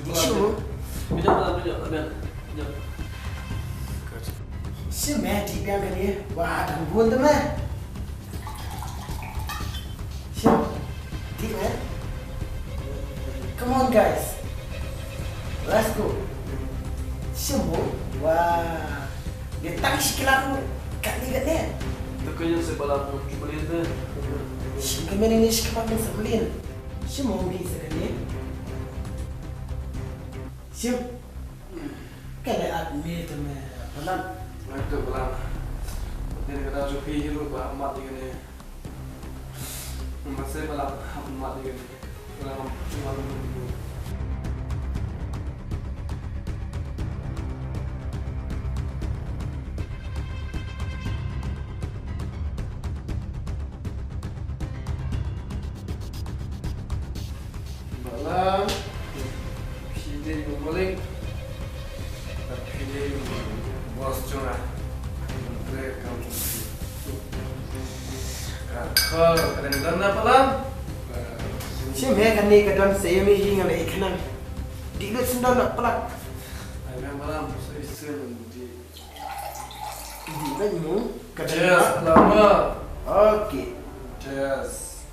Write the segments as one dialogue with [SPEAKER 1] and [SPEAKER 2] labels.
[SPEAKER 1] Siapa?
[SPEAKER 2] Bijak malam bijak, Abian. Bijak.
[SPEAKER 1] Siapa di biang kan dia? Wah, gangguan teman. Siapa? Di man. Come on guys. Let's go. Siapa? Wah, dia tak sekilas tu. Kat ni.
[SPEAKER 2] Terkejut saya balap beli tu.
[SPEAKER 1] Siapa mana ni sekilas pun sebelin. Siapa mau pergi sekali? Siapa? Kalau admit teman, malam.
[SPEAKER 2] Itu balap. Ini kata Jopi hidup amat di ni. Masih balap amat di ni. Kalau cuma tu. Balap. Pilih balik. Pilih bos cuma. Kalau kadang-kadang apa lah?
[SPEAKER 1] Siapa kan ni kadang saya mesti ingat lagi kenal. Di luar sendal nak pelak.
[SPEAKER 2] Ayam malam saya sering di.
[SPEAKER 1] Di mana?
[SPEAKER 2] Yes, lama.
[SPEAKER 1] Okey.
[SPEAKER 2] Yes.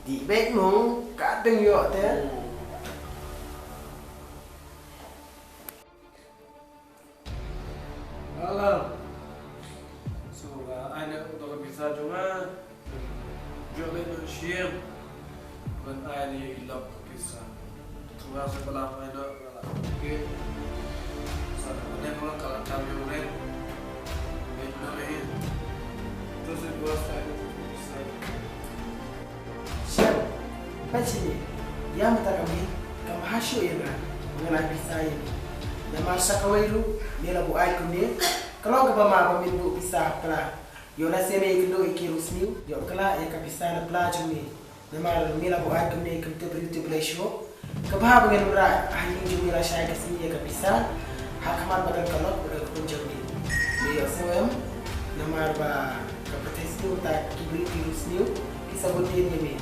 [SPEAKER 1] Di bedmu kadang yo teh.
[SPEAKER 2] Malam. So, anak untuk bisa cuma jual manusia. Ben ayah ilap bisa. Tugas sebelah anak okay. Sana mana orang kalau kami orang ini terus buat saya.
[SPEAKER 1] Siapa? Macam ni. Dia minta kami hasil yang mengenai bisa ini. Dan masa kau itu dia labu air kuning. Kalau kau mama kami bu bisa kelah. Yo na seme ikindo ikirusniu. Yo kelah ya kabisa na pelajung ni. Nama mila bu air kuning kita beri show. Kebah bagian murah ahli jumlah saya kesini ya kabisa. Hakaman badan kalau udah kunjung ni. Dia SOM nama ba kapitesniu tak kibri kirusniu kisah bunyi ni.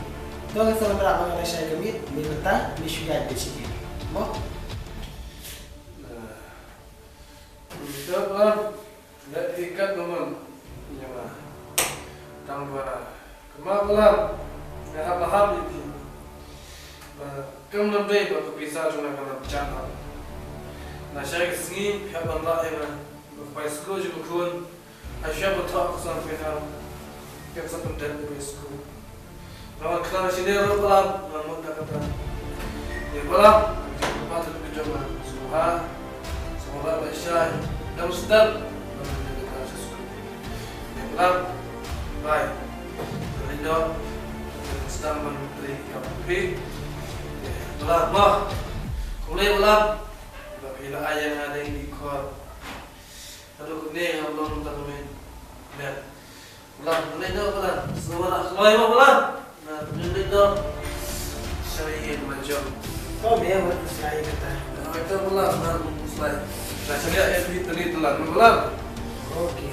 [SPEAKER 1] Kalau saya merah mengenai saya kami minta misuya di sini. Mau?
[SPEAKER 2] Dapat tidak ikat teman, jangan tambah kemaluan, nggak paham itu. Kamu lebih bagus bisa cuma kalau bercanda. Nah saya kesini pihak bandar yang berpaisku juga pun, saya betul sampai now, yang sampai dan berpaisku. Kalau kita sini orang pelan, namun tak kata, dia pelan, kita patut berjumpa, semua, semoga bersyai. Dalam sedap pelan, baik. Lidah sedang menteri KPP. Pelan, mah. Kulai pelan. Bila ayah ada yang dikor. Aduh, ni yang belum termin. Lihat. Pelan, lidah pelan. Semua nak pelan. Nah, lidah. Saya macam.
[SPEAKER 1] Oh, dia buat saya kata.
[SPEAKER 2] Kita pelan, selai. Nah, saya lihat tadi telan, pelan.
[SPEAKER 1] Okey.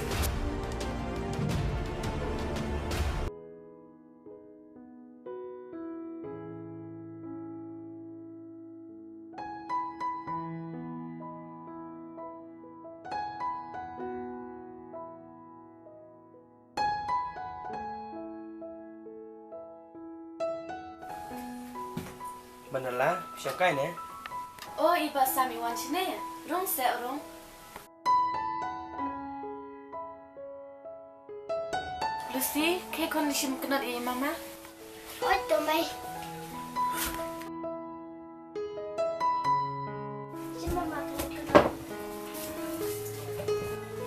[SPEAKER 1] Benerlah, siapa ini?
[SPEAKER 3] Oh, iba sami wan sini ya? Rong se rong. Lucy, kayak kondisi kenal ini mama?
[SPEAKER 4] Oh, tomai. Si mama kenal.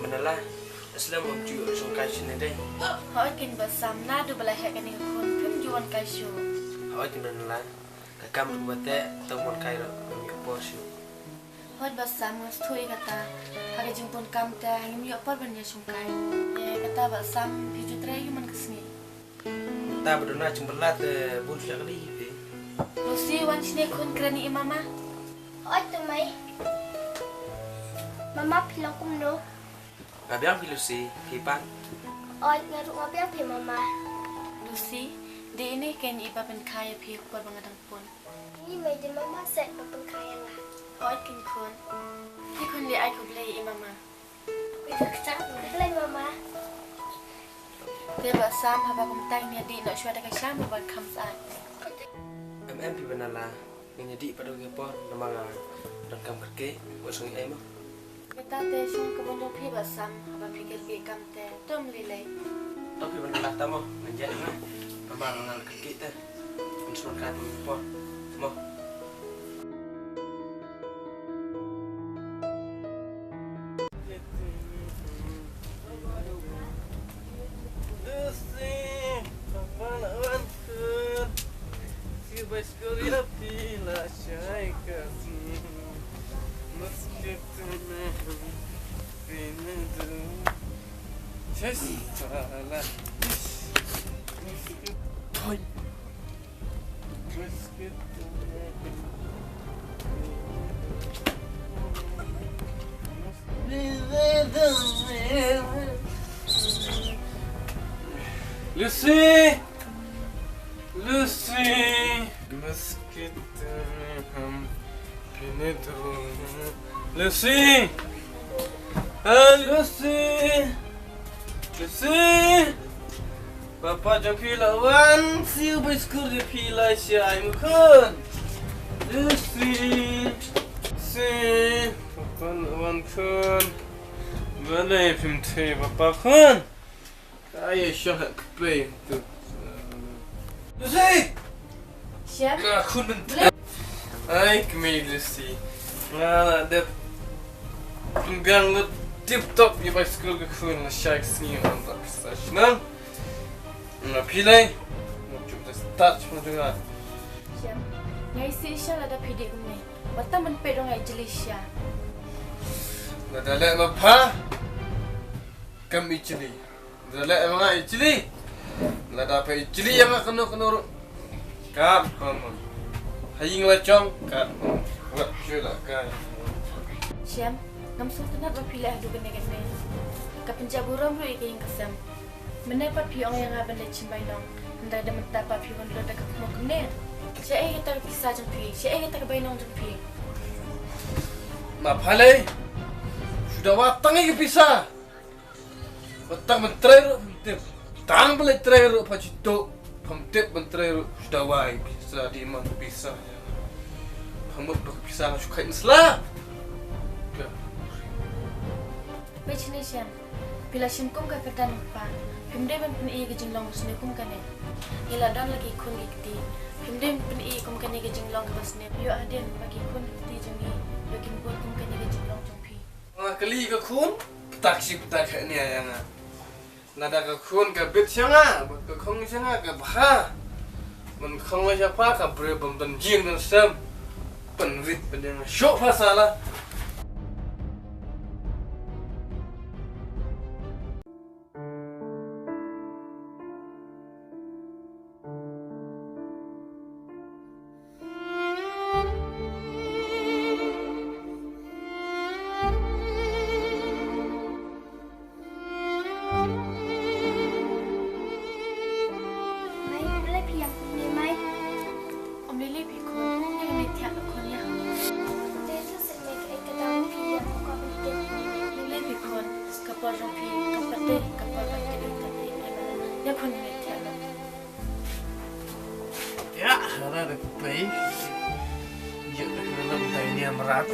[SPEAKER 1] Benerlah, Islam juga sungkai sini deh.
[SPEAKER 3] Hoi kin basam na du balai hek ni kun pim juan kai shu.
[SPEAKER 1] Hoi di benerlah, kakam buatnya temuan kairo ambil posyu.
[SPEAKER 3] Hoi basam ngus thui kata, hari jumpun kam ta ngim yo par banya sungkai. Ye kata basam piju trai man kesni.
[SPEAKER 1] Tak berdona cembelat bun sekali.
[SPEAKER 3] Lucy wan sini kun kerani mama.
[SPEAKER 4] Oh, tomai. Mama pilang kumno.
[SPEAKER 1] Gabiang pilusi, pipan.
[SPEAKER 4] Oh, ngaruk ngabiang pi mama.
[SPEAKER 3] Lucy, di ini kan iba pen kaya pi kuat bangadang pun.
[SPEAKER 4] Ini mai Jadi mama set berpengkaian lah.
[SPEAKER 3] អត់គិនខួនទីខុនលីអាយគប់លេអ៊ីម៉ាម៉ា
[SPEAKER 4] Bisa kecap lain mama.
[SPEAKER 3] ទេបើសាមហើយបើកំតែងនេះឌីនៅជួយតែកសាមបើខំស្អាត
[SPEAKER 5] em pi banala ni jadi pada ke por nama dan kam kerke buat sungi em
[SPEAKER 3] គេតាទេជុំកបនរភីបើសាមបើភីគេលីកំតែទុំលីលេ
[SPEAKER 5] tapi banala tamo menjadi nama ngal kerke te unsur kan por semua Lucy, Lucy, basket Lucy, Lucy, Lucy, Papa jom lawan, siu biskur di pila siai mukun. Lucy, si, Papa lawan kun, balai pimte Papa kun. Ayah syahak kepe tu. Lucy!
[SPEAKER 3] ឈាម
[SPEAKER 5] Aku mentah. Ay, kami Lucy. Nah, ada penggang lu tip top di bicycle ke kun la syak sini orang bisa senang. Nah, pilih. Mau coba start pun juga.
[SPEAKER 3] ឈាមថ្ងៃស៊ីሻលada PD kumne wata men pe dong ai jelisha
[SPEAKER 5] Nah, dah lek apa? Kami cili. Dah lek emang cili. Lah dapat cili yang kena ru. Kan, kamu. Haying lah cong, kan. Buat cula kan.
[SPEAKER 3] ឈាមngam su tenat ba pilih adu kene kene ka penjaburam ru ke yang kesam mene pat pi ong yang abande chimbai dong nda da menta pa pi kon da ka mo kene che e ta pisah jong pi che e ta ka bai nong jong pi
[SPEAKER 5] Ma palai. Sudah watang lagi pisah. Watang menteri ru pemtip. Tang boleh menteri ru pacito. Pemtip menteri ru sudah wai pisah di mana pisah. Pemut berpisah suka inslah.
[SPEAKER 3] bai chine sham pila shim kum ka kedan pa pimde ban pin e ke jinglong sne kum kane ila dan lagi kun ikti pimde pin e kum kane ke jinglong ka sne yo aden bagi kun ikti jengi yo kin bot kum kane ke jinglong jong pi
[SPEAKER 5] Kali ke kun, taksi petak ni yang nada ke kun ke bit sianga, ke kong sianga ke bah, men kong siapa ke berbem benjing dan sem, penwit penjang syok pasalah.
[SPEAKER 4] Mai boleh piak ni mai.
[SPEAKER 3] om lele pi kun yang ne tiak kon ya
[SPEAKER 4] Dia tu set make kedang piak kau penting.
[SPEAKER 3] lele pi kun ka pa jong pi ka pate ka pa ba ke ta ni ya kun ne tiak lo
[SPEAKER 5] Ya, ada baik. Ya, dalam tanya merat.